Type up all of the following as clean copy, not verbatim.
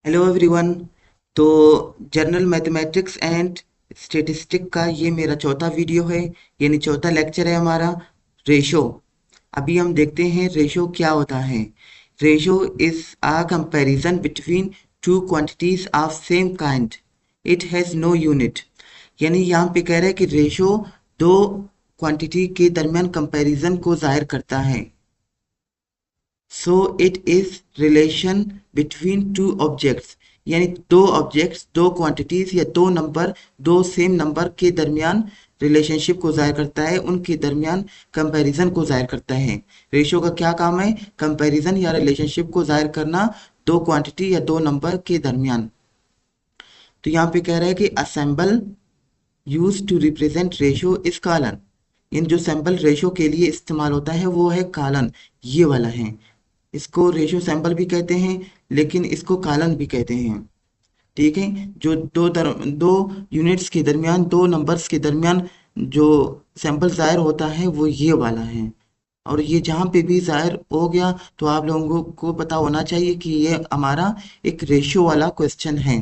Hello everyone. तो general mathematics and statistic का ये मेरा चौथा वीडियो है, यानी चौथा लेक्चर है हमारा रेशो। अभी हम देखते हैं रेशो क्या होता है। Ratio is a comparison between two quantities of same kind. It has no unit. यानी यहाँ पे कह रहा है कि रेशो दो क्वांटिटी के दरमियान कंपैरिजन को जाहिर करता है। So it is relation between two objects, यानी दो ऑब्जेक्ट्स, दो क्वांटिटीज या दो नंबर, दो सेम नंबर के दरमियान रिलेशनशिप को जाहिर करता है, उनके दरमियान कंपैरिजन को जाहिर करता है। रेशियो का क्या काम है? कंपैरिजन या रिलेशनशिप को जाहिर करना दो क्वांटिटी या दो नंबर के दरमियान। तो यहाँ पे कह रहा है कि a symbol used to represent ratio is colon. इन जो सैंपल रेशियो के लिए इस्तेमाल होता है वो है कॉलन, ये वाला है। इसको रेशियो सैंपल भी कहते हैं, लेकिन इसको कॉलन भी कहते हैं। ठीक है, जो दो यूनिट्स के दरमियान, दो नंबर्स के दरमियान जो सैंपल जाहिर होता है वो ये वाला है। और ये जहाँ पे भी जाहिर हो गया तो आप लोगों को पता होना चाहिए कि ये हमारा एक रेशियो वाला क्वेश्चन है।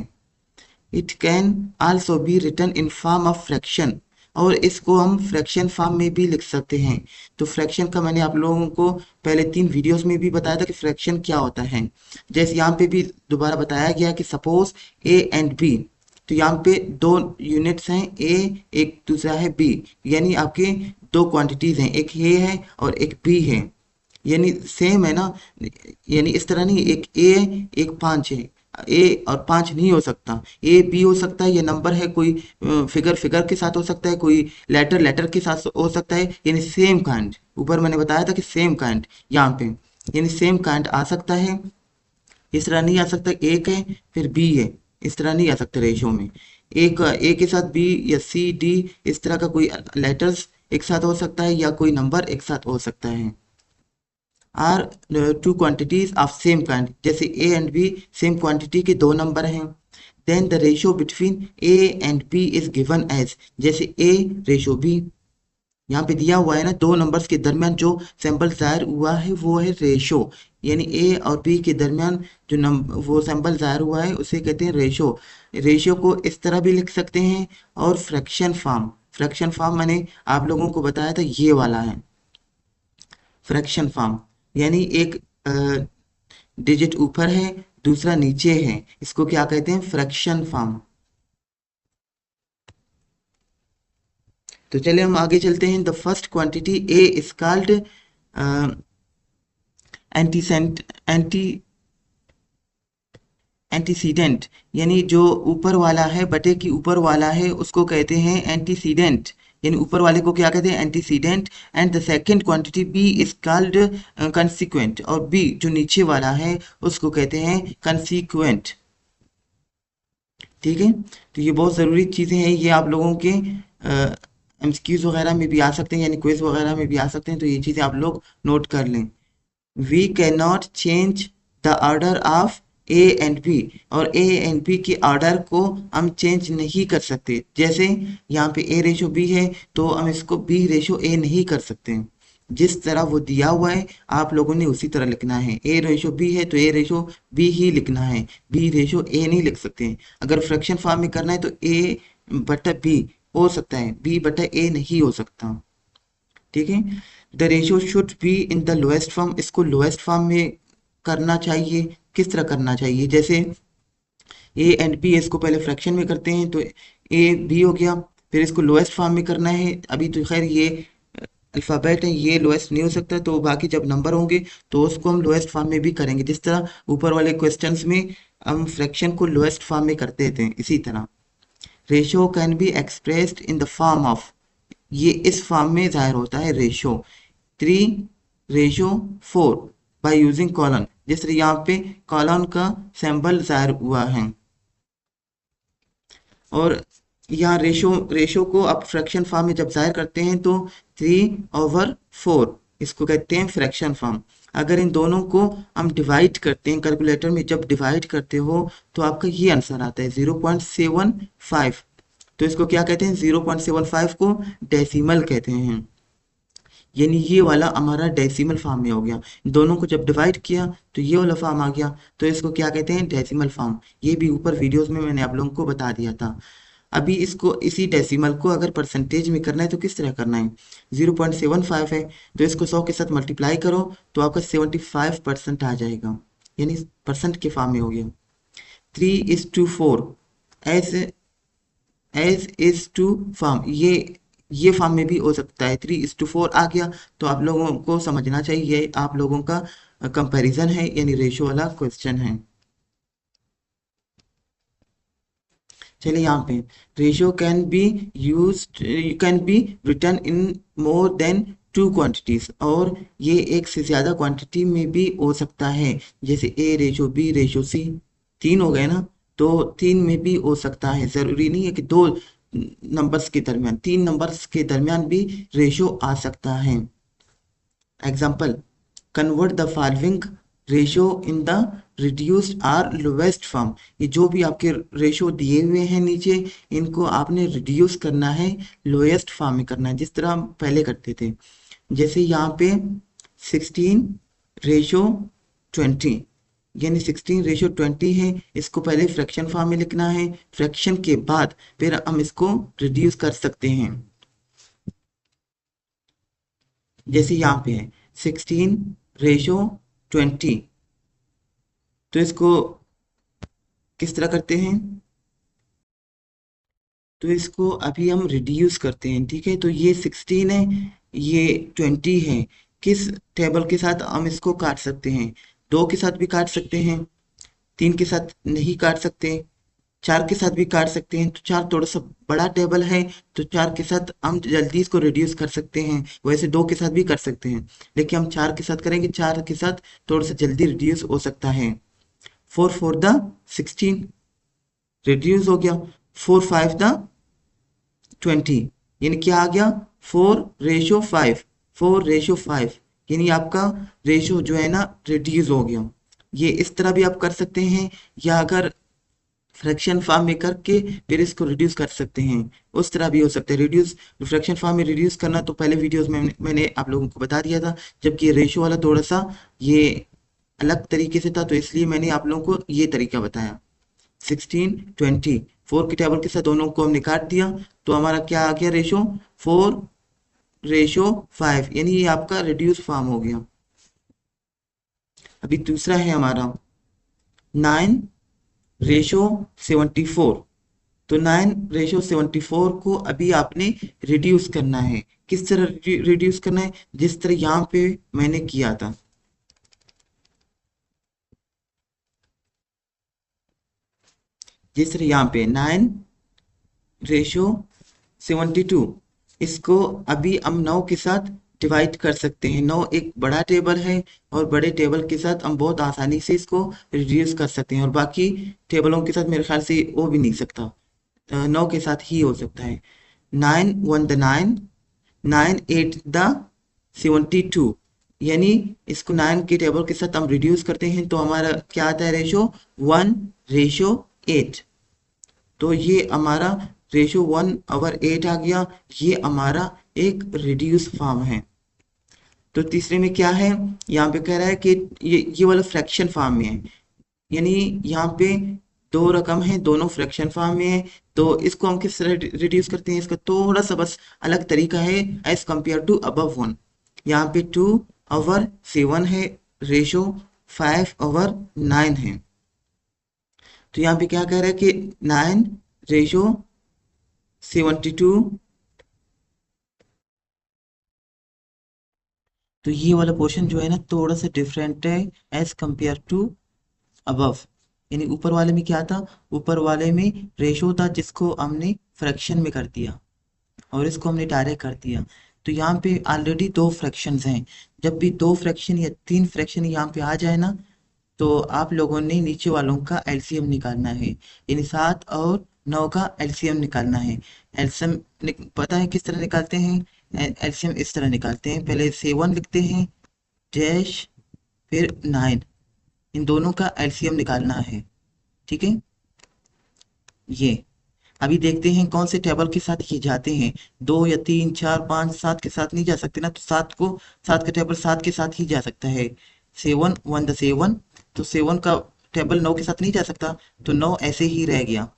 It can also be written in form of fraction, और इसको हम फ्रैक्शन फॉर्म में भी लिख सकते हैं। तो फ्रैक्शन का मैंने आप लोगों को पहले 3 वीडियोस में भी बताया था कि फ्रैक्शन क्या होता है। जैसे यहाँ पे भी दोबारा बताया गया कि सपोज ए एंड बी, तो यहाँ पे दो यूनिट्स हैं ए, एक दूसरा है बी, यानी आपके दो क्वांटिटीज हैं, एक ए है और एक बी है, यानी सेम है ना। यानी इस तरह नहीं, एक ए एक पाँच है, ए और पाँच नहीं हो सकता, ए बी हो सकता है, ये नंबर है, कोई फिगर फिगर के साथ हो सकता है, कोई लेटर लेटर के साथ हो सकता है, यानी सेम काइंड। ऊपर मैंने बताया था कि सेम काइंड, यहाँ पे यानी सेम काइंड आ सकता है। इस तरह नहीं आ सकता एक है फिर बी है, इस तरह नहीं आ सकता रेशियो में। एक ए के साथ बी या सी डी, इस तरह का कोई लेटर्स एक साथ हो सकता है या कोई नंबर एक साथ हो सकता है। Are two quantities of same kind, जैसे a and b same quantity के दो नंबर हैं। Then the ratio between a and b is given as, जैसे ए रेशियो बी, यहाँ पे दिया हुआ है ना, दो नंबर्स के दरमियान जो सैंपल जाहिर हुआ है वो है रेशो। यानी ए और बी के दरमियान जो नंबर वो सैंपल जाहिर हुआ है उसे कहते हैं रेशो। रेशियो को इस तरह भी लिख सकते हैं, और फ्रैक्शन फॉर्म, फ्रैक्शन फॉर्म मैंने आप लोगों को बताया था ये वाला है फ्रैक्शन फॉर्म। यानी एक डिजिट ऊपर है दूसरा नीचे है, इसको क्या कहते हैं? Fraction form. तो चलिए हम आगे चलते हैं। The first quantity a is called antecedent anti antecedent, यानी जो ऊपर वाला है, बटे की ऊपर वाला है, उसको कहते हैं एंटीसीडेंट, यानी ऊपर वाले को क्या कहते हैं? Antecedent. And the second quantity b is called consequent, और बी जो नीचे वाला है उसको कहते हैं कंसिक्वेंट। ठीक है, तो ये बहुत ज़रूरी चीज़ें हैं, ये आप लोगों के एमसीक्यूज वगैरह में भी आ सकते हैं, यानी क्विज वगैरह में भी आ सकते हैं, तो ये चीज़ें आप लोग नोट कर लें। We can not change the order of a and b, और ए एंड बी के ऑर्डर को हम चेंज नहीं कर सकते। जैसे यहाँ पे ए रेशो बी है तो हम इसको बी रेशो ए नहीं कर सकते। जिस तरह वो दिया हुआ है आप लोगों ने उसी तरह लिखना है। ए रेशो बी है तो ए रेशो बी ही लिखना है, बी रेशो ए नहीं लिख सकते। अगर फ्रैक्शन फॉर्म में करना है तो ए बटा बी हो सकता है, बी बटा ए नहीं हो सकता। ठीक है, the ratio should be in the lowest form, इसको लोएस्ट फॉर्म में करना चाहिए। किस तरह करना चाहिए? जैसे ए एंड बी, इसको पहले फ्रैक्शन में करते हैं तो ए बी हो गया, फिर इसको लोएस्ट फॉर्म में करना है। अभी तो खैर ये अल्फ़ाबेट है, ये लोएस्ट नहीं हो सकता, तो बाकी जब नंबर होंगे तो उसको हम लोएस्ट फॉर्म में भी करेंगे, जिस तरह ऊपर वाले क्वेश्चंस में हम फ्रैक्शन को लोएस्ट फॉर्म में करते थे, इसी तरह ratio can be expressed in the form of, ये इस फॉर्म में जाहिर होता है रेशियो 3:4 बाय यूजिंग कॉलन। जिस तरह यहाँ पे कॉलन का सैंपल जाहिर हुआ है, और यहाँ रेशो रेशो को आप फ्रैक्शन फॉर्म में जब जाहिर करते हैं तो 3/4, इसको कहते हैं फ्रैक्शन फॉर्म। अगर इन दोनों को हम डिवाइड करते हैं कैलकुलेटर में, जब डिवाइड करते हो तो आपका ये आंसर आता है 0.75। तो इसको क्या कहते हैं? 0.75 को डेसिमल कहते हैं। यानी ये वाला हमारा डेसिमल फॉर्म में हो गया। दोनों को जब डिवाइड किया तो ये वाला फॉर्म आ गया, तो इसको क्या कहते हैं, डेसिमल फॉर्म। ये भी ऊपर वीडियोस में मैंने आप लोगों को बता दिया था। अभी इसको इसी डेसिमल को अगर परसेंटेज में करना है तो किस तरह करना है, 0.75 है तो इसको 100 के साथ मल्टीप्लाई करो तो आपका 75% आ जाएगा, यानी परसेंट के फॉर्म में हो गया। 3:4 एज इज टू फॉर्म, ये फॉर्म में भी हो सकता है। 3:4 आ गया तो आप लोगों को समझना चाहिए ये आप लोगों का कंपैरिजन है, यानी रेशो वाला क्वेश्चन है। चलिए यहाँ पे, ratio can be return in more than 2 quantities, और ये एक से ज्यादा क्वांटिटी में भी हो सकता है, जैसे A:B:C, तीन हो गए ना, तो तीन में भी हो सकता है। जरूरी नहीं है कि दो नंबर्स के दरमियान, तीन नंबर्स के दरमियान भी रेशियो आ सकता है। Example, convert the following ratio in the reduced or lowest form. ये जो भी आपके रेशियो दिए हुए हैं नीचे, इनको आपने रिड्यूस करना है, लोएस्ट फॉर्म में करना है, जिस तरह हम पहले करते थे। जैसे यहाँ पे 16:20, यानी 16:20 है, इसको पहले फ्रैक्शन फॉर्म में लिखना है, फ्रैक्शन के बाद फिर हम इसको रिड्यूस कर सकते हैं। जैसे यहाँ पे है 16:20, तो इसको किस तरह करते हैं, तो इसको अभी हम रिड्यूस करते हैं, ठीक है। तो ये 16 है, ये 20 है, किस टेबल के साथ हम इसको काट सकते हैं, दो के साथ भी काट सकते हैं, तीन के साथ नहीं काट सकते, चार के साथ भी काट सकते हैं। तो चार थोड़ा सा बड़ा टेबल है, तो चार के साथ हम जल्दी इसको रिड्यूस कर सकते हैं, वैसे दो के साथ भी कर सकते हैं, लेकिन हम चार के साथ करेंगे, चार के साथ थोड़ा सा जल्दी रिड्यूस हो सकता है। 4 4 16 रिड्यूस हो गया, 4 5 20, यानी क्या आ गया, 4:5, 4:5, यानी आपका रेशियो जो है ना रिड्यूस हो गया। ये इस तरह भी आप कर सकते हैं, या अगर फ्रैक्शन फॉर्म में करके फिर इसको रिड्यूस कर सकते हैं, उस तरह भी हो सकता है। रिड्यूस, फ्रैक्शन फॉर्म में रिड्यूस करना तो पहले वीडियोस में मैंने आप लोगों को बता दिया था, जबकि रेशियो वाला थोड़ा सा ये अलग तरीके से था, तो इसलिए मैंने आप लोगों को ये तरीका बताया। 16:20, 4 के टेबल के साथ दोनों को हमने काट दिया, तो हमारा क्या आ गया रेशो, 4:5, यानी ये आपका रिड्यूस फॉर्म हो गया। अभी दूसरा है हमारा 9:74, तो 9:74 को अभी आपने रिड्यूस करना है। किस तरह रिड्यूस करना है, जिस तरह यहाँ पे मैंने किया था। जिस तरह यहाँ पे 9:72, इसको अभी हम 9 के साथ डिवाइड कर सकते हैं। 9 एक बड़ा टेबल है, और बड़े टेबल के साथ हम बहुत आसानी से इसको रिड्यूस कर सकते हैं, और बाकी टेबलों के साथ मेरे ख्याल से हो भी नहीं सकता, 9 के साथ ही हो सकता है। 9 1 9 9 8 यानी इसको 9 के टेबल के साथ हम रिड्यूस करते हैं, तो हमारा क्या आता है रेशो, 1:8। तो ये हमारा रेशो 1/8 आ गया, ये हमारा एक रिड्यूस फॉर्म है। तो तीसरे में क्या है, यहाँ पे कह रहा है कि ये वाला फ्रैक्शन फॉर्म में है, यानी यहाँ पे दो रकम है, दोनों फ्रैक्शन फॉर्म में है, तो इसको हम किस तरह रिड्यूस करते हैं, इसका थोड़ा सा बस अलग तरीका है as compare to above one. यहाँ पे 2/7 है, रेशो 5/9 है। तो यहाँ पे क्या कह रहा है कि 9:72, तो ये वाला पोर्शन जो है ना थोड़ा सा डिफरेंट है एज कंपेयर टू अबव। यानी ऊपर वाले में क्या था, ऊपर वाले में रेशो था जिसको हमने फ्रैक्शन में कर दिया, और इसको हमने डायरेक्ट कर दिया। तो यहाँ पे ऑलरेडी दो फ्रैक्शंस हैं, जब भी दो फ्रैक्शन या तीन फ्रैक्शन यहाँ पे आ जाए ना, तो आप लोगों ने नीचे वालों का एलसीएम निकालना है, यानी 7 और 9 का एलसीएम निकालना है। एलसीएम पता है किस तरह निकालते हैं, एलसीएम इस तरह निकालते हैं, पहले 7 लिखते हैं डैश फिर 9, इन दोनों का एलसीएम निकालना है, ठीक है। ये अभी देखते हैं कौन से टेबल के साथ ये जाते हैं। 2 या 3 4 5 7 के साथ नहीं जा सकते ना, तो 7 का टेबल 7 के साथ ही जा सकता है। 7 1 द 7, तो 7 का टेबल 9 के साथ नहीं जा सकता, तो 9 ऐसे ही रह गया।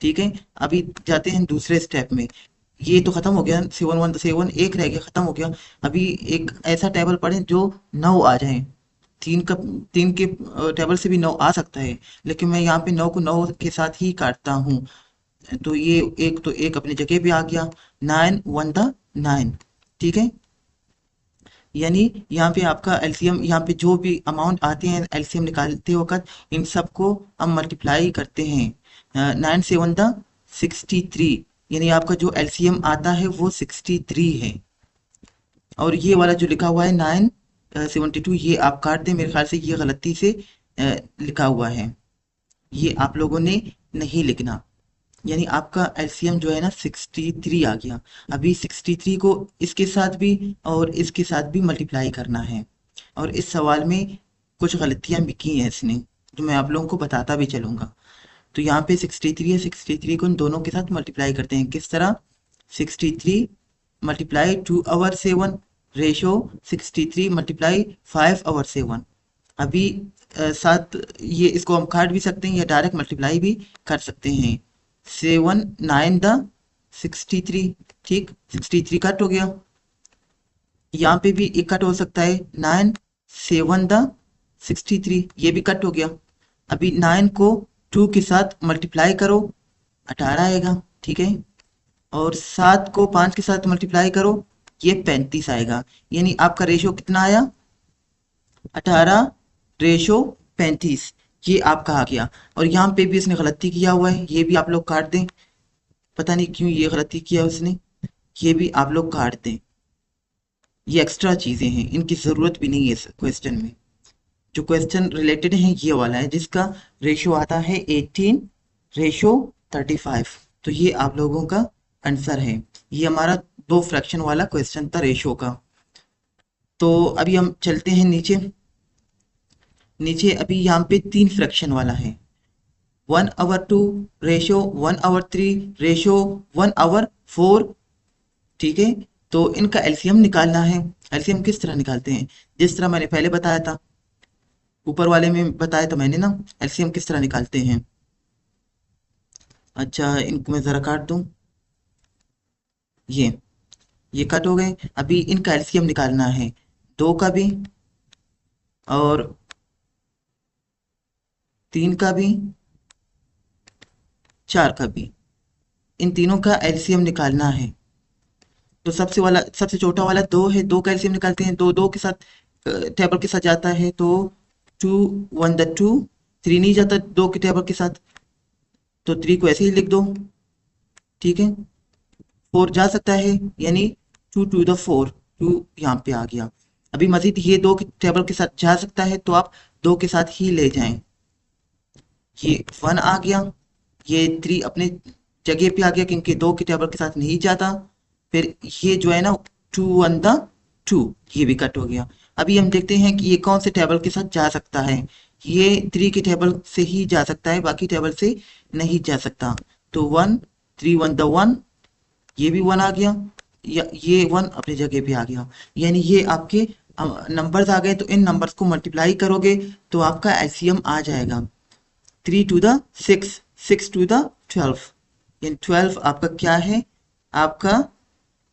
ठीक है, अभी जाते हैं दूसरे स्टेप में। ये तो खत्म हो गया, 7 1 द 7 एक रह गया, खत्म हो गया। अभी एक ऐसा टेबल पढ़े जो 9 आ जाए। तीन का तीन के टेबल से भी 9 आ सकता है, लेकिन मैं यहाँ पे 9 को 9 के साथ ही काटता हूँ। तो ये एक तो एक अपनी जगह पे आ गया। 9 1 द 9। ठीक है, यानी यहाँ पे आपका एलसीएम, यहाँ पे जो भी अमाउंट आते हैं एलसीएम निकालते वक्त, इन सबको हम मल्टीप्लाई करते हैं। 9 7 द 63, यानी आपका जो एलसीएम आता है वो 63 है। और ये वाला जो लिखा हुआ है 972, ये आप काट दें, मेरे ख्याल से ये गलती से लिखा हुआ है, ये आप लोगों ने नहीं लिखना। यानी आपका एलसीएम जो है ना 63 आ गया। अभी 63 को इसके साथ भी और इसके साथ भी मल्टीप्लाई करना है, और इस सवाल में कुछ गलतियां भी की हैं इसने, जो मैं आप लोगों को बताता भी चलूंगा। तो यहाँ पे 63 है, 63 को इन दोनों के साथ मल्टीप्लाई करते हैं। किस तरह? 63 multiply 2 over 7 ratio 63 multiply 5 over 7। अभी साथ ये इसको हम काट भी सकते हैं या डायरेक्ट मल्टीप्लाई भी कर सकते हैं। 7 9 द 63, ठीक, 63 कट हो गया। यहाँ पे भी एक कट हो सकता है, 9 7 द 63, ये भी कट हो गया। अभी 9 को 2 के साथ मल्टीप्लाई करो, 18 आएगा। ठीक है, और 7 को 5 के साथ मल्टीप्लाई करो, ये 35 आएगा। यानी आपका रेशो कितना आया? 18 रेशो 35, ये आपका आ गया। और यहाँ पे भी इसने गलती किया हुआ है, ये भी आप लोग काट दें। पता नहीं क्यों ये गलती किया उसने, ये भी आप लोग काट दें। ये एक्स्ट्रा चीजें हैं, इनकी जरूरत भी नहीं है इस क्वेश्चन में। जो क्वेश्चन रिलेटेड है ये वाला है, जिसका रेशो आता है 18 रेशो 35। तो ये आप लोगों का आंसर है। ये हमारा 2 फ्रैक्शन वाला क्वेश्चन था रेशो का। तो अभी हम चलते हैं नीचे। नीचे अभी यहाँ पे 3 फ्रैक्शन वाला है। 1 over 2 ratio 1 over 3 ratio 1 over 4। ठीक है, तो इनका एलसीएम निकालना है। एलसीएम किस तरह निकालते हैं? जिस तरह मैंने पहले बताया था, ऊपर वाले में बताया था मैंने ना, एलसीएम किस तरह निकालते हैं। अच्छा, इनको मैं ज़रा काट दूं। ये कट हो गए। अभी इनका एलसीएम निकालना है, 2 का भी और 3 का भी, 4 का भी। इन तीनों का एलसीएम निकालना है। तो सबसे छोटा वाला 2 है, 2 का एलसीएम निकालते हैं। 2 2 के साथ टेबल के साथ जाता है, तो 2 1 द 2। 3 नहीं जाता 2 के टेबल के साथ, तो 3 को ऐसे ही लिख दो। ठीक है, 4 जा सकता है, यानी 2 2 द 4, 2 यहाँ पे आ गया। अभी मजीद ये 2 के टेबल के साथ जा सकता है, तो आप 2 के साथ ही ले जाएं। ये 1 आ गया, ये 3 अपने जगह पे आ गया क्योंकि 2 के टेबल के साथ नहीं जाता। फिर ये जो है ना 2 1 द 2, ये भी कट हो गया। अभी हम देखते हैं कि ये कौन से टेबल के साथ जा सकता है। ये 3 के टेबल से ही जा सकता है, बाकी टेबल से नहीं जा सकता। तो 1 3 1 द 1, ये भी 1 आ गया, या ये 1 अपनी जगह पे आ गया। यानी ये आपके नंबर्स आ गए। तो इन नंबर्स को मल्टीप्लाई करोगे तो आपका एलसीएम आ जाएगा। 3 टू द 6, 6 टू द 12, यानी 12 आपका क्या है? आपका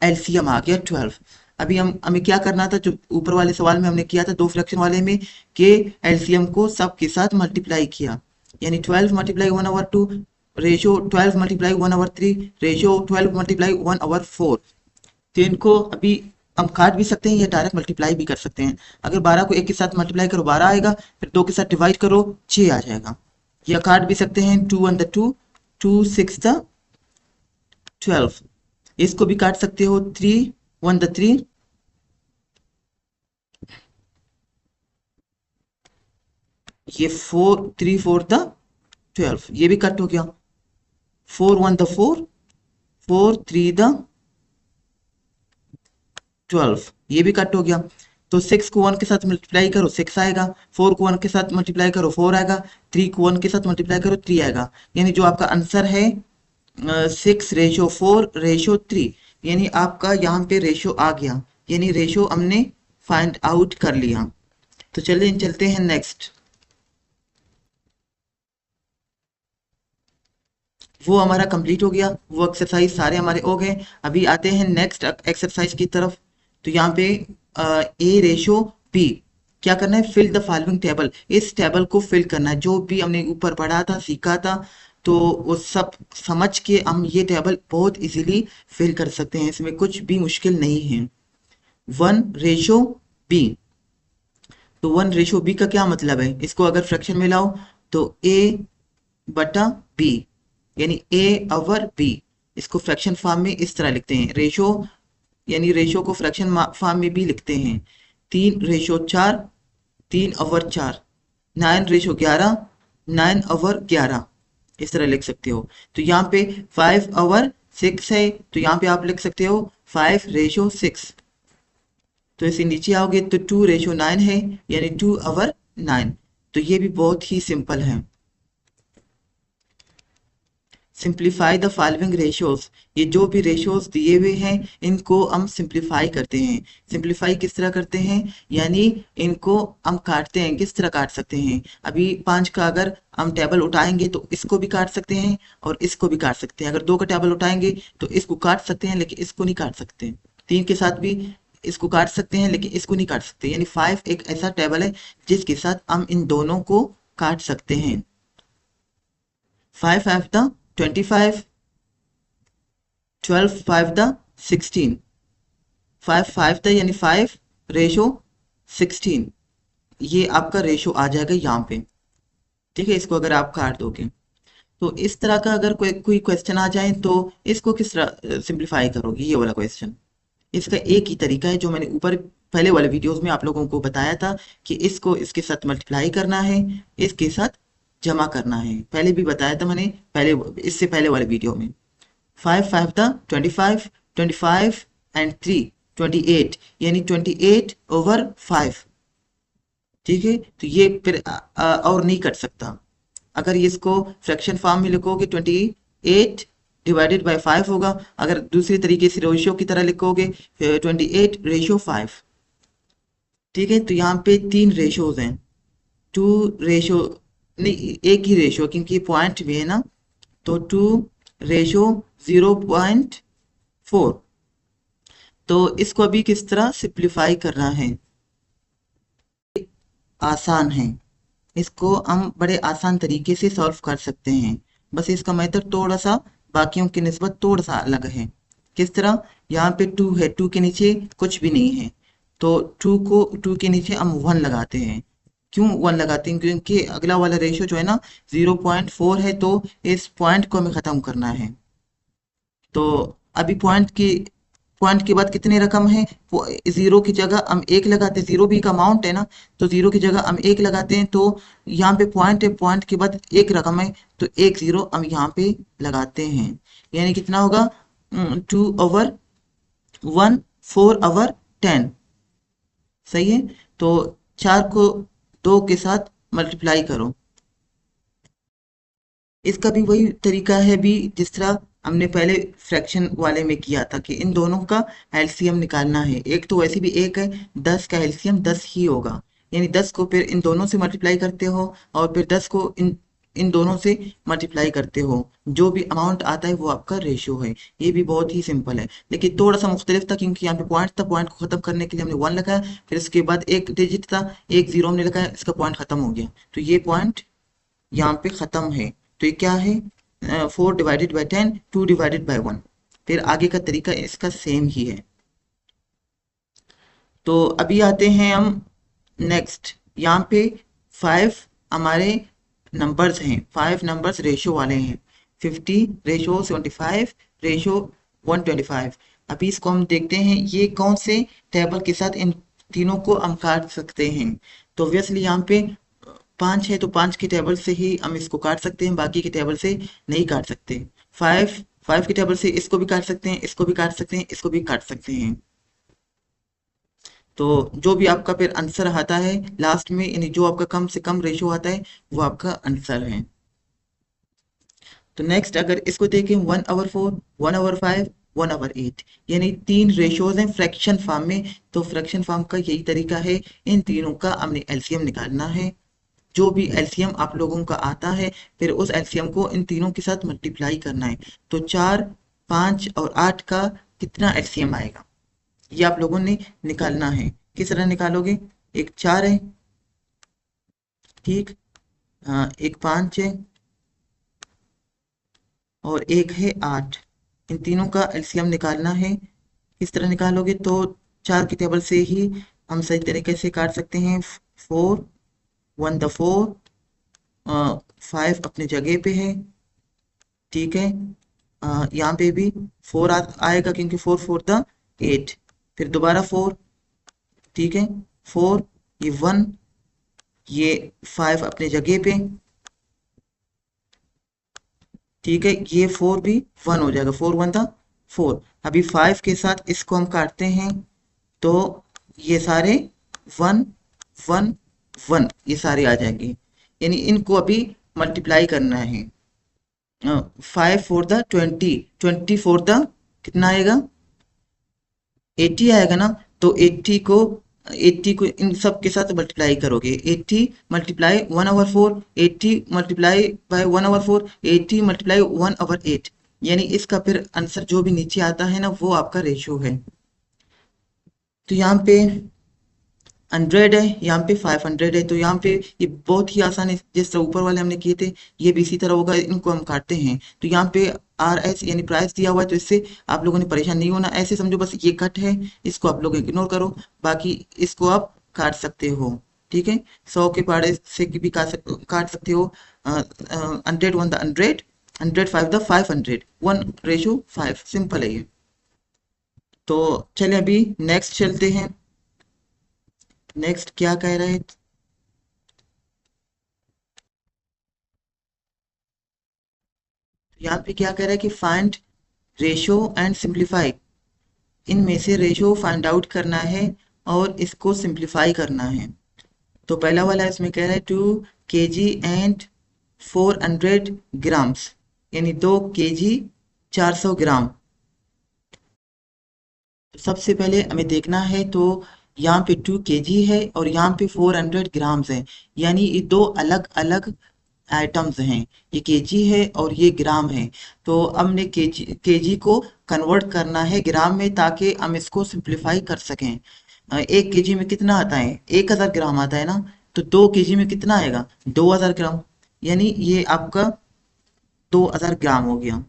एलसीएम आ गया 12। अभी हमें क्या करना था, जो ऊपर वाले सवाल में हमने किया था 2 फ्रैक्शन वाले में, कि एलसीएम को सब के साथ मल्टीप्लाई किया। यानी 12 multiply 1 over 2 ratio 12 multiply 1 over 3 ratio 12 multiply 1 over 4। तो इनको अभी हम काट भी सकते हैं या डायरेक्ट मल्टीप्लाई भी कर सकते हैं। अगर 12 को 1 के साथ मल्टीप्लाई करो 12 आएगा, फिर 2 के साथ डिवाइड करो 6 आ जाएगा। या काट भी सकते हैं 2 1 द 2, 2 6 द 12। इसको भी काट सकते हो 3 1 द 3, ये 4 3 4 द 12, ये भी कट हो गया। 4 1 द 4, 4 3 द 12, ये भी कट हो गया। तो 6 को 1 के साथ मल्टीप्लाई करो 6 आएगा, 4 को 1 के साथ मल्टीप्लाई करो 4 आएगा, 3 को 1 के साथ मल्टीप्लाई करो 3 आएगा। यानी जो आपका आंसर है 6:4:3, यानी आपका यहाँ पे रेशो आ गया, यानी रेशो हमने फाइंड आउट कर लिया। तो चलिए चलते हैं नेक्स्ट। वो हमारा कंप्लीट हो गया, वो एक्सरसाइज सारे हमारे हो गए। अभी आते हैं नेक्स्ट एक्सरसाइज की तरफ। तो यहाँ पे A:B, क्या करना है, फिल द फॉलोइंग टेबल, इस टेबल को फिल करना है, जो भी हमने ऊपर पढ़ा था सीखा था, तो वो सब समझ के हम ये टेबल बहुत इजीली फिल कर सकते हैं, इसमें कुछ भी मुश्किल नहीं है। 1:B, तो 1:B का क्या मतलब है, इसको अगर फ्रैक्शन में लाओ तो A/B, यानी A/B, इसको फ्रैक्शन फॉर्म में इस तरह लिखते हैं। रेशो, यानी रेशो को फ्रैक्शन फॉर्म में भी लिखते हैं। 3:4, 3/4, 9:11, 9/11, इस तरह लिख सकते हो। तो यहाँ पे 5/6 है, तो यहाँ पे आप लिख सकते हो 5:6। तो ऐसे नीचे आओगे तो 2:9 है, यानी 2/9। तो ये भी बहुत ही सिंपल है। सिंप्लीफाई द फॉलोइंग रेशियोज, ये जो भी रेशियोज दिए हुए हैं इनको हम सिंप्लीफाई करते हैं। सिंप्लीफाई किस तरह करते हैं, यानी इनको हम काटते हैं। किस तरह काट सकते हैं, अभी 5 का अगर हम टेबल उठाएंगे तो इसको भी काट सकते हैं और इसको भी काट सकते हैं। अगर 2 का टेबल उठाएंगे तो इसको काट सकते हैं लेकिन इसको नहीं काट सकते। 3 के साथ भी इसको काट सकते हैं लेकिन इसको नहीं काट सकते। यानी 5 एक ऐसा टेबल है जिसके साथ हम इन दोनों को काट सकते हैं। 5 5 द 25, 12 5 द 16, 5 5 द यानी 5:16, ये आपका रेशो आ जाएगा यहाँ पे। ठीक है, इसको अगर आप काट दोगे तो इस तरह का अगर कोई कोई क्वेश्चन आ जाए तो इसको किस तरह सिंप्लीफाई करोगे, ये वाला क्वेश्चन। इसका एक ही तरीका है जो मैंने ऊपर पहले वाले वीडियोस में आप लोगों को बताया था कि इसको इसके साथ मल्टीप्लाई करना है, इसके साथ जमा करना है। पहले भी बताया था मैंने, पहले इससे पहले वाले वीडियो में। 5 5 द 25, 25 एंड 3 28, यानी 28/5। ठीक है, तो ये फिर और नहीं कट सकता। अगर ये इसको फ्रैक्शन फॉर्म में लिखोगे 28/5 होगा। अगर दूसरी तरीके से रेशियो की तरह लिखोगे 28:5। ठीक है, तो यहाँ पे 3 रेशियोज हैं। 2 रेशियो नहीं, एक ही रेशियो, क्योंकि पॉइंट में है ना, तो 2:0.4। तो इसको अभी किस तरह सिंप्लीफाई करना है, आसान है। इसको हम बड़े आसान तरीके से सॉल्व कर सकते हैं, बस इसका मेथड थोड़ा सा बाकियों की निस्बत थोड़ा सा अलग है। किस तरह, यहाँ पे 2 है, 2 के नीचे कुछ भी नहीं है, तो 2 के नीचे हम 1 लगाते हैं। क्यों 1 लगाते हैं, क्योंकि अगला वाला रेशियो जो है ना 0.4 है, तो इस पॉइंट को हमें ख़त्म करना है। तो अभी पॉइंट के बाद कितने रकम है, जीरो की जगह हम 1 लगाते हैं। जीरो भी का अमाउंट है ना, तो जीरो की जगह हम 1 लगाते हैं। तो यहाँ पे पॉइंट है, पॉइंट के बाद एक रकम है, तो एक जीरो हम यहाँ पे लगाते हैं। यानी कितना होगा, 2/1, 4/10। सही है, तो 4 को 2 के साथ मल्टीप्लाई करो। इसका भी वही तरीका है भी जिस तरह हमने पहले फ्रैक्शन वाले में किया था कि इन दोनों का एलसीएम निकालना है। एक तो वैसे भी एक है, 10 का एलसीएम 10 ही होगा, यानी 10 को फिर इन दोनों से मल्टीप्लाई करते हो और फिर 10 को इन इन दोनों से मल्टीप्लाई करते हो, जो भी अमाउंट आता है वो आपका रेशियो है। ये भी बहुत ही सिंपल है, लेकिन थोड़ा सा मुख्तलिफ था क्योंकि यहाँ पे पॉइंट था। पॉइंट को खत्म करने के लिए हमने 1 लगाया, फिर इसके बाद एक डिजिट था, एक जीरो हमने लगाया, इसका पॉइंट खत्म हो गया, तो ये पॉइंट यहाँ पे खत्म है। तो ये क्या है, 4/10, 2/1। फिर आगे का तरीका इसका सेम ही है। तो अभी आते हैं हम नेक्स्ट। यहाँ पे 5 हमारे नंबर्स हैं, 5 नंबर्स रेशो वाले हैं। 50:75, रेशो 125। अभी इसको हम देखते हैं ये कौन से टेबल के साथ इन तीनों को हम काट सकते हैं। तो ऑब्वियसली यहाँ पे 5 है, तो 5 के टेबल से ही हम इसको काट सकते हैं, बाकी के टेबल से नहीं काट सकते। 5 के टेबल से इसको भी काट सकते हैं, इसको भी काट सकते हैं, इसको भी काट सकते हैं। तो जो भी आपका फिर आंसर आता है लास्ट में, यानी जो आपका कम से कम रेशो आता है वो आपका आंसर है। तो नेक्स्ट अगर इसको देखें 1/4, 1/5, 1/8, यानी तीन रेशोज हैं फ्रैक्शन फॉर्म में। तो फ्रैक्शन फॉर्म का यही तरीका है, इन तीनों का हमने एलसीएम निकालना है। जो भी एलसीएम आप लोगों का आता है फिर उस एलसीएम को इन तीनों के साथ मल्टीप्लाई करना है। तो 4, 5 और 8 का कितना एलसीएम आएगा ये आप लोगों ने निकालना है। किस तरह निकालोगे? एक 4 है, ठीक, एक 5 है और एक है 8। इन तीनों का एलसीएम निकालना है। किस तरह निकालोगे? तो 4 की टेबल से ही हम सही तरीके से काट सकते हैं। 4, 1/4, 5 अपनी जगह पे है, ठीक है। यहाँ पे भी 4 आएगा क्योंकि 4 4 द 8, फिर दोबारा 4, ठीक है, 4, ये 1, ये 5 अपनी जगह पे, ठीक है, ये 4 भी 1 हो जाएगा, 4 1 था 4। अभी 5 के साथ इसको हम काटते हैं तो ये सारे 1 1 1 ये सारे आ जाएंगे, यानी इनको अभी मल्टीप्लाई करना है। 5 4 द 20, 20 4 द कितना आएगा? 80 आएगा ना। तो 80 को इन सब के साथ मल्टीप्लाई करोगे। 80 मल्टीप्लाई 1/4, 80 मल्टीप्लाई बाय 1/4, 80 मल्टीप्लाई 1/8, यानी इसका फिर आंसर जो भी नीचे आता है ना वो आपका रेशियो है। तो यहाँ पे 100 है, यहाँ पे 500 है। तो यहाँ पे ये बहुत ही आसान है, जिस तरह ऊपर वाले हमने किए थे ये भी इसी तरह होगा। इनको हम काटते हैं तो यहाँ पे RS यानी प्राइस दिया हुआ है, तो इससे आप लोगों ने परेशान नहीं होना। ऐसे समझो बस ये कट है, इसको आप लोग इग्नोर करो, बाकी इसको आप काट सकते हो, ठीक है। 100 के पाड़े से भी काट सकते हो। 100 1 द 100, 100 5 द 500, 1/5, सिंपल है ये। तो चलिए अभी नेक्स्ट चलते हैं। नेक्स्ट क्या कह रहे हैं? यहाँ पे क्या कह रहा है कि फाइंड रेशो एंड सिंप्लीफाई। इनमें से रेशो फाइंड आउट करना है और इसको सिंप्लीफाई करना है। तो पहला वाला इसमें कह रहा है 2 kg एंड 400 ग्राम्स, यानी 2 kg 400 ग्राम। तो सबसे पहले हमें देखना है, तो यहाँ पे 2 kg है और यहाँ पे 400 ग्राम्स है, यानी ये दो अलग अलग आइटम्स हैं। ये केजी है और ये ग्राम है। तो हमने केजी को कन्वर्ट करना है ग्राम में ताकि हम इसको सिंप्लीफाई कर सकें। 1 kg में कितना आता है? 1000 ग्राम आता है ना। तो 2 kg में कितना आएगा? 2000 ग्राम, यानी ये आपका 2000 ग्राम हो गया।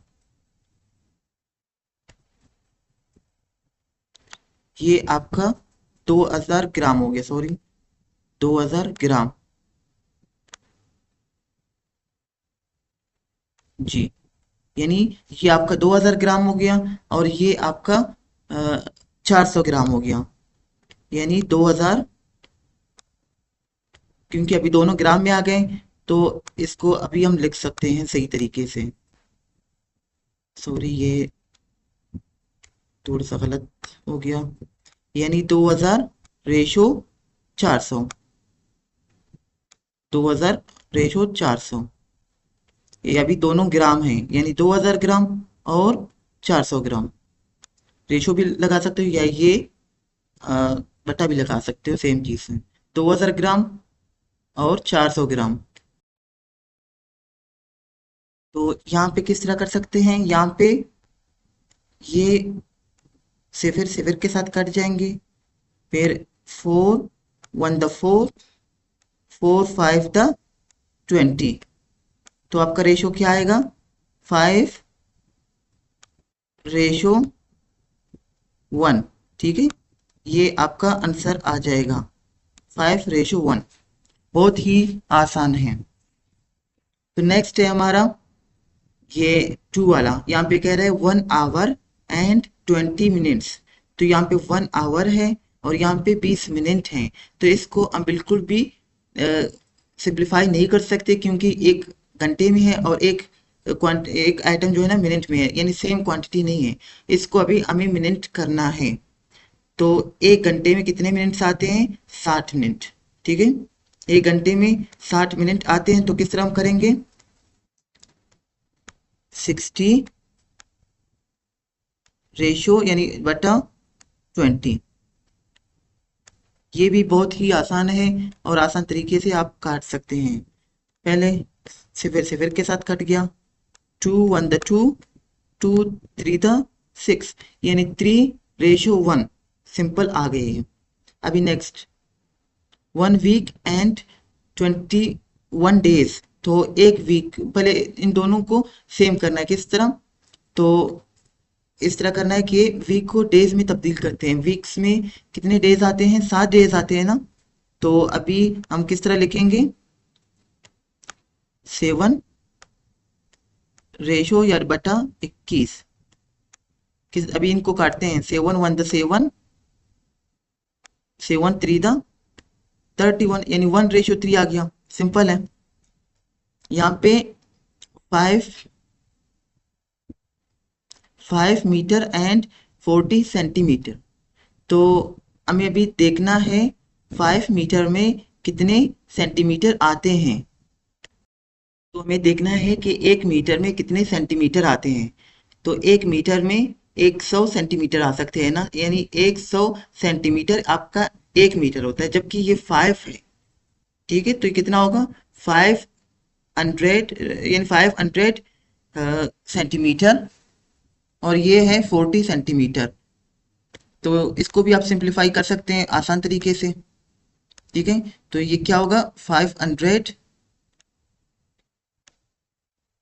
ये आपका 2000 ग्राम हो गया, सॉरी 2000 ग्राम, जी। यानी ये आपका 2000 ग्राम हो गया और ये आपका 400 ग्राम हो गया, यानी 2000, क्योंकि अभी दोनों ग्राम में आ गए तो इसको अभी हम लिख सकते हैं सही तरीके से। सॉरी ये थोड़ा सा गलत हो गया, यानी 2000 रेशो 400, 2000 रेशो 400। ये अभी दोनों ग्राम हैं, यानी 2000 ग्राम और 400 ग्राम। रेशो भी लगा सकते हो या ये अ, बटा भी लगा सकते हो, सेम चीज है। 2000 ग्राम और 400 ग्राम। तो यहाँ पे किस तरह कर सकते हैं? यहाँ पे ये सिफर के साथ कट जाएंगे, फिर 4 1 द 4, 4 5 द 20। तो आपका रेशो क्या आएगा? 5/1, ठीक है। ये आपका आंसर आ जाएगा 5/1। बहुत ही आसान है। तो नेक्स्ट है हमारा ये 2 वाला। यहाँ पे कह रहा है 1 आवर एंड 20 मिनट्स। तो यहाँ पे 1 आवर है और यहाँ पे 20 मिनट हैं। तो इसको हम बिल्कुल भी सिंप्लीफाई नहीं कर सकते, क्योंकि एक घंटे में है और एक आइटम जो है ना मिनट में है, यानी सेम क्वांटिटी नहीं है। इसको अभी हमें मिनट करना है। तो 1 घंटे में कितने मिनट्स आते हैं? 60 मिनट, ठीक है। 1 घंटे में 60 मिनट आते हैं। तो किस तरह हम करेंगे? 60 रेशो यानी बटा 20। ये भी बहुत ही आसान है और आसान तरीके से आप काट सकते हैं। पहले सिफर के साथ कट गया, 2 1 द 2, 2 3 द 6, यानी 3:1 सिंपल आ गई है। अभी नेक्स्ट 1 वीक एंड 21 डेज, तो एक वीक, पहले इन दोनों को सेम करना है। किस तरह? तो इस तरह करना है कि वीक को डेज में तब्दील करते हैं। वीक्स में कितने डेज आते हैं? 7 डेज आते हैं ना। तो अभी हम किस तरह लिखेंगे? 7 रेशो या बटा 21। अभी इनको काटते हैं। 7 1 द 7, 7 3 द 31, यानी 1:3 आ गया। सिंपल है। यहाँ पे 5 मीटर एंड 40 सेंटीमीटर। तो हमें अभी देखना है 5 मीटर में कितने सेंटीमीटर आते हैं। तो हमें देखना है कि 1 मीटर में कितने सेंटीमीटर आते हैं। तो 1 मीटर में 100 सेंटीमीटर आ सकते हैं ना, यानी 100 सेंटीमीटर आपका 1 मीटर होता है, जबकि ये 5 है। ठीक है, तो ये कितना होगा? 500, यानी 500 सेंटीमीटर, और ये है 40 सेंटीमीटर। तो इसको भी आप सिंप्लीफाई कर सकते हैं आसान तरीके से। ठीक है, तो ये क्या होगा? 500,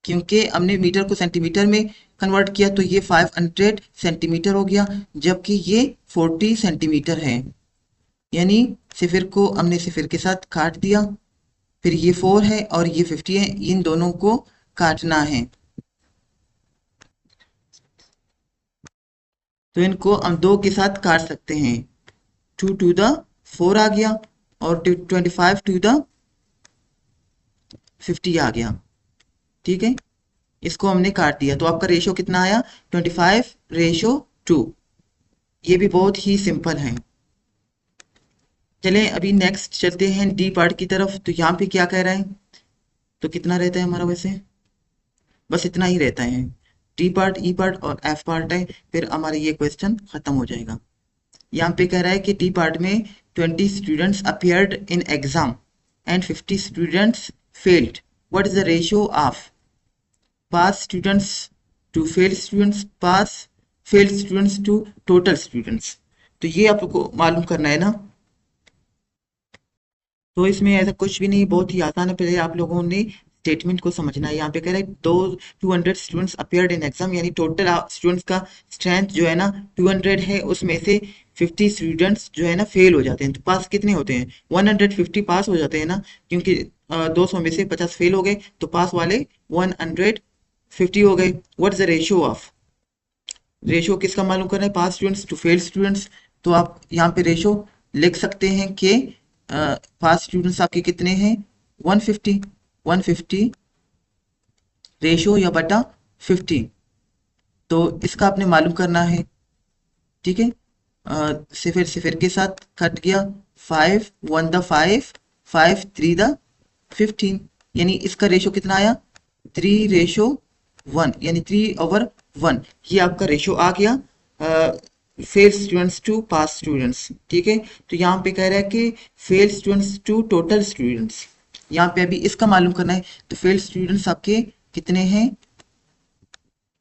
क्योंकि हमने मीटर को सेंटीमीटर में कन्वर्ट किया, तो ये 500 सेंटीमीटर हो गया, जबकि ये 40 सेंटीमीटर है। यानी सिफर को हमने सिफर के साथ काट दिया, फिर ये 4 है और ये 50 है, इन दोनों को काटना है। तो इनको हम 2 के साथ काट सकते हैं। 2 2 द 4 आ गया, और 25 2 द 50 आ गया। ठीक है, इसको हमने काट दिया, तो आपका रेशो कितना आया? 25:2। ये भी बहुत ही सिंपल है। चलें अभी नेक्स्ट चलते हैं डी पार्ट की तरफ। तो यहाँ पे क्या कह रहा है? तो कितना रहता है हमारा? वैसे बस इतना ही रहता है। डी पार्ट, ई पार्ट और एफ पार्ट है, फिर हमारा ये क्वेश्चन खत्म हो जाएगा। यहाँ पे कह रहा है कि डी पार्ट में 20 students appeared in exam and 50 students failed. What is the ratio of pass students to fail students, pass fail students to total students? तो ये आप लोग को मालूम करना है ना। तो इसमें ऐसा कुछ भी नहीं, बहुत ही आसान है। पहले आप लोगों ने स्टेटमेंट को समझना है। यहाँ पे कह रहा है दो 200 स्टूडेंट्स अपियर्ड इन एग्जाम, यानी टोटल स्टूडेंट्स का स्ट्रेंथ जो है ना 200 है, उसमें से 50 स्टूडेंट्स जो है ना फेल हो जाते हैं। तो पास कितने होते हैं? 150 पास हो जाते हैं ना, क्योंकि 200 में से 50 फेल हो गए, तो पास वाले 150 हो गए। What is the ratio of? Ratio किसका मालूम करना है? पास स्टूडेंट्स टू फेल स्टूडेंट्स। तो आप यहाँ पे रेशियो लिख सकते हैं कि पास स्टूडेंट्स आपके कितने हैं? 150, 150 रेशियो या बटा 50। तो इसका आपने मालूम करना है। ठीक है, सिफर सिफर के साथ कट गया। 5 1 द 5, 5 3 द 15, यानी इसका रेशो कितना आया? 3:1, यानी 3/1। ये आपका रेशो आ गया fail students to pass students. ठीक है, तो यहाँ पे कह रहा है कि fail students to total students. यहाँ पे अभी इसका मालूम करना है। तो फेल स्टूडेंट्स आपके कितने हैं?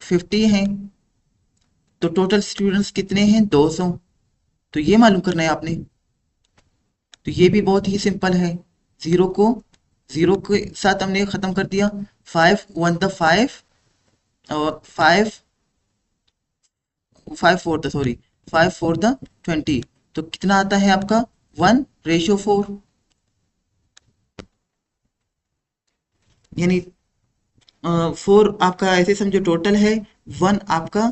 50 हैं। तो टोटल स्टूडेंट्स कितने हैं? 200। तो ये मालूम करना है आपने। तो ये भी बहुत ही सिंपल है। जीरो के साथ हमने खत्म कर दिया। 5 1 द 5, और 5 4 द 20। तो कितना आता है आपका? 1:4, यानी 4 आपका ऐसे समझो टोटल है, 1 आपका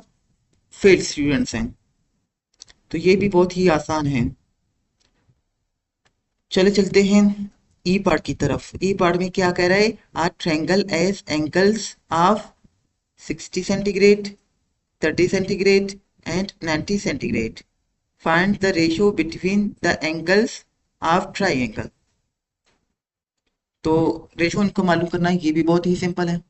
फेल स्टूडेंट्स हैं। तो ये भी बहुत ही आसान है। चले चलते हैं ई पार्ट की तरफ। ई पार्ट में क्या कह रहा है? A triangle as angles of 60 centigrade, 30 centigrade and 90 centigrade. Find the ratio between the angles of triangle. तो रेशियो इनको मालूम करना है। ये भी बहुत ही सिंपल है।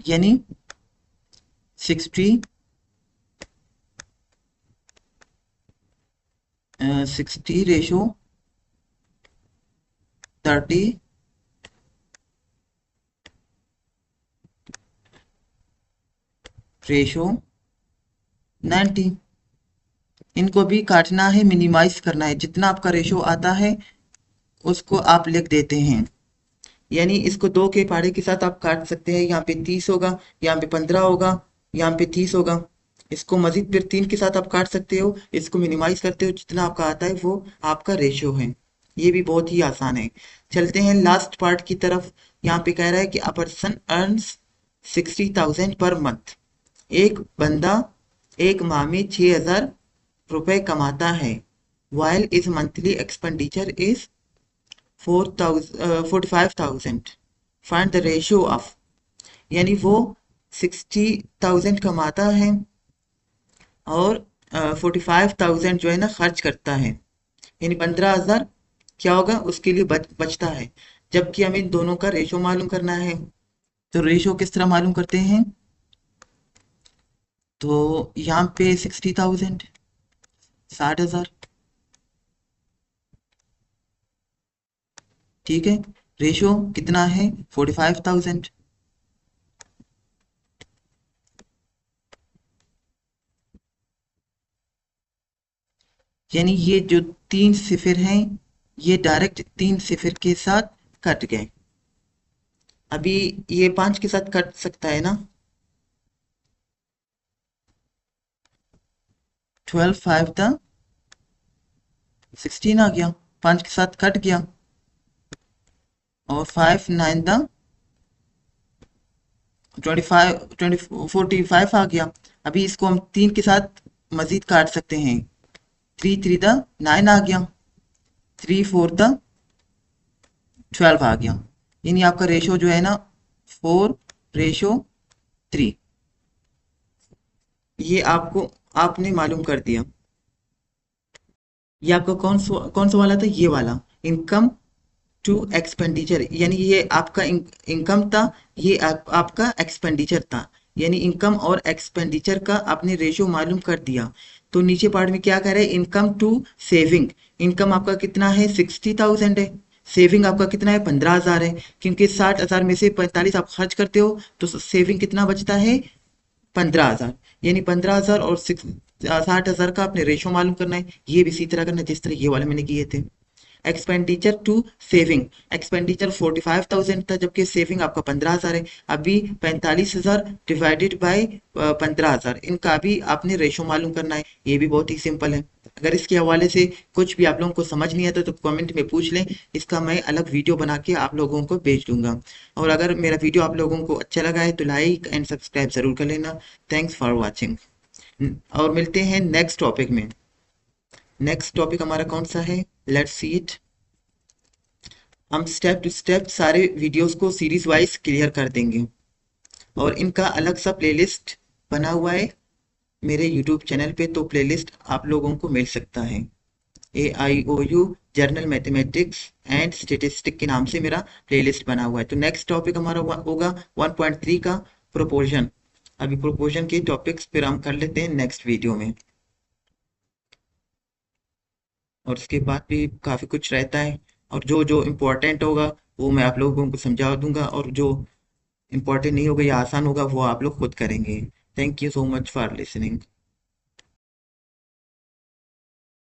यानी 60 रेशो 30 रेशो 90। इनको भी काटना है, मिनिमाइज करना है। जितना आपका रेशो आता है उसको आप लिख देते हैं। यानी इसको 2 के पहाड़े के साथ आप काट सकते हैं। यहाँ पे 30 होगा, यहाँ पे 15 होगा, यहाँ पे 30 होगा। इसको मजीद फिर 3 के साथ आप काट सकते हो। इसको मिनिमाइज करते हो, जितना आपका आता है वो आपका रेशियो है। ये भी बहुत ही आसान है। चलते हैं लास्ट पार्ट की तरफ। यहाँ पे कह रहा है कि a person earns 60,000 per month. एक बंदा एक माह में 6,000 रुपए कमाता है। While is monthly expenditure is 45,000। Find the ratio of. यानी वो 60,000 कमाता है और 45,000 जो है ना खर्च करता है। यानी 15,000 क्या होगा उसके लिए बचता है। जबकि हमें इन दोनों का रेशो मालूम करना है। तो रेशो किस तरह मालूम करते हैं? तो यहाँ पे 60,000 60,000, ठीक है। रेशो कितना है? 45,000। यानी ये जो 3 सिफर हैं ये डायरेक्ट 3 सिफर के साथ कट गए। अभी ये 5 के साथ कट सकता है ना? 12 5 द 16 आ गया, 5 के साथ कट गया। और 5 9 द 45 आ गया। अभी इसको हम 3 के साथ मजीद काट सकते हैं। 3 3 द 9 आ गया, 3 4 द 12 आ गया। यानी आपका रेशो जो है ना 4:3। ये आपको आपने मालूम कर दिया। ये आपका कौन सा वाला था? ये वाला इनकम टू एक्सपेंडिचर। यानी ये आपका इनकम था, ये आपका एक्सपेंडिचर था। यानी इनकम और एक्सपेंडिचर का आपने रेशियो मालूम कर दिया। तो नीचे पार्ट में क्या कह रहे हैं? Income to saving. इनकम आपका कितना है? 60,000 है। सेविंग आपका कितना है? 15,000 है। क्योंकि 60,000 में से 45 आप खर्च करते हो तो सेविंग कितना बचता है? 15,000। यानी 15,000 और 60,000 का आपने रेशो मालूम करना है। ये भी इसी तरह करना है जिस तरह ये वाले मैंने किए थे। एक्सपेंडिचर टू सेविंग, एक्सपेंडिचर 45,000 था जबकि सेविंग आपका 15,000 है। अभी 45,000 डिवाइडेड बाय 15,000, इनका भी आपने रेशो मालूम करना है। ये भी बहुत ही सिंपल है। अगर इसके हवाले से कुछ भी आप लोगों को समझ नहीं आता तो कमेंट में पूछ लें, इसका मैं अलग वीडियो बना के आप लोगों को भेज दूंगा। और अगर मेरा वीडियो आप लोगों को अच्छा लगा है तो लाइक एंड सब्सक्राइब जरूर कर लेना। Thanks for watching. और मिलते हैं नेक्स्ट टॉपिक में। नेक्स्ट टॉपिक हमारा कौन सा है? Let's see it. हम स्टेप टू स्टेप सारे वीडियोस को सीरीज वाइज क्लियर कर देंगे और इनका अलग सा प्लेलिस्ट बना हुआ है मेरे यूट्यूब चैनल पे। तो प्लेलिस्ट आप लोगों को मिल सकता है। AIOU journal mathematics and statistic के नाम से मेरा प्लेलिस्ट बना हुआ है। तो नेक्स्ट टॉपिक हमारा होगा 1.3 का प्रोपोर्शन। अभी प्रोपोर्शन के टॉपिक्स फिर हम कर लेते हैं नेक्स्ट वीडियो में। और उसके बाद भी काफ़ी कुछ रहता है और जो जो इम्पोर्टेंट होगा वो मैं आप लोगों को समझा दूंगा और जो इम्पोर्टेंट नहीं होगा या आसान होगा वो आप लोग खुद करेंगे। Thank you so much for listening.